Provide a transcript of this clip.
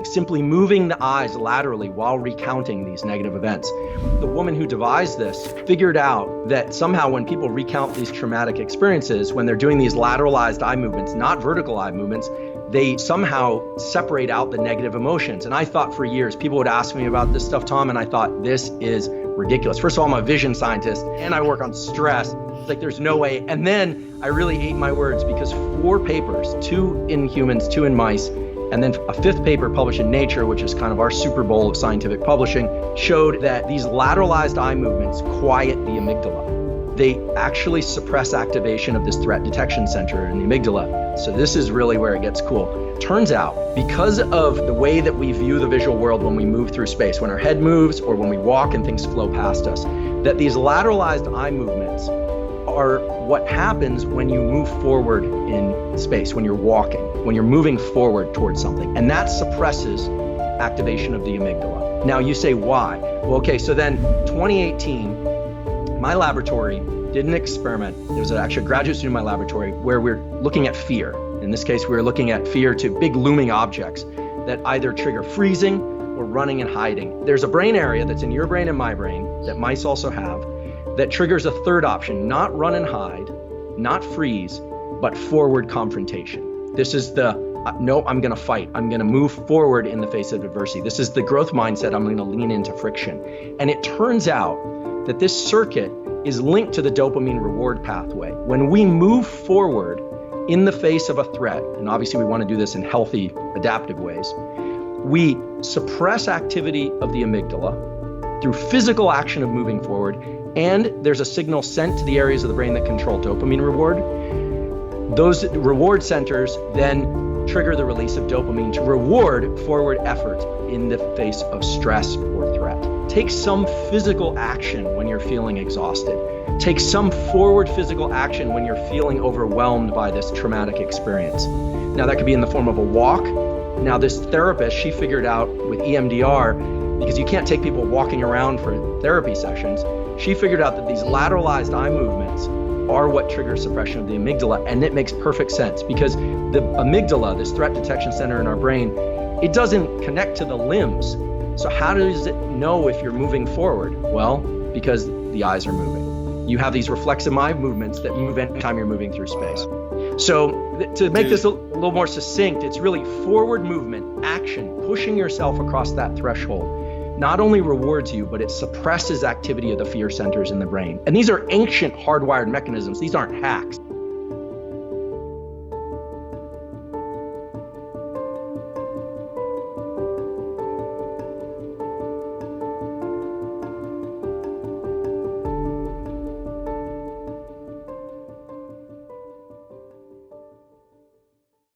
simply moving the eyes laterally while recounting these negative events. The woman who devised this figured out that somehow when people recount these traumatic experiences, when they're doing these lateralized eye movements, not vertical eye movements, they somehow separate out the negative emotions. And I thought for years, people would ask me about this stuff, Tom, and I thought, this is ridiculous. First of all, I'm a vision scientist and I work on stress. It's like, there's no way. And then I really ate my words because 4 papers, 2 in humans, 2 in mice, and then a 5th paper published in Nature, which is kind of our Super Bowl of scientific publishing, showed that these lateralized eye movements quiet the amygdala. They actually suppress activation of this threat detection center in the amygdala. So this is really where it gets cool. Turns out, because of the way that we view the visual world when we move through space, when our head moves or when we walk and things flow past us, that these lateralized eye movements are what happens when you move forward in space, when you're walking, when you're moving forward towards something. And that suppresses activation of the amygdala. Now you say, why? Well, okay, so then 2018, my laboratory did an experiment. There was actually a graduate student in my laboratory where we're looking at fear. In this case, we were looking at fear to big looming objects that either trigger freezing or running and hiding. There's a brain area that's in your brain and my brain that mice also have that triggers a third option, not run and hide, not freeze, but forward confrontation. This is the, no, I'm gonna fight. I'm gonna move forward in the face of adversity. This is the growth mindset. I'm gonna lean into friction. And it turns out that this circuit is linked to the dopamine reward pathway. When we move forward in the face of a threat, and obviously we wanna do this in healthy, adaptive ways, we suppress activity of the amygdala through physical action of moving forward, and there's a signal sent to the areas of the brain that control dopamine reward. Those reward centers then trigger the release of dopamine to reward forward effort in the face of stress or threat. Take some physical action when you're feeling exhausted. Take some forward physical action when you're feeling overwhelmed by this traumatic experience. Now that could be in the form of a walk. Now this therapist, she figured out with EMDR, because you can't take people walking around for therapy sessions, she figured out that these lateralized eye movements are what trigger suppression of the amygdala. And it makes perfect sense because the amygdala, this threat detection center in our brain, it doesn't connect to the limbs. So how does it know if you're moving forward? Well, because the eyes are moving. You have these reflexive eye movements that move anytime you're moving through space. So to make this a little more succinct, it's really forward movement, action, pushing yourself across that threshold. Not only rewards you, but it suppresses activity of the fear centers in the brain. And these are ancient hardwired mechanisms. These aren't hacks.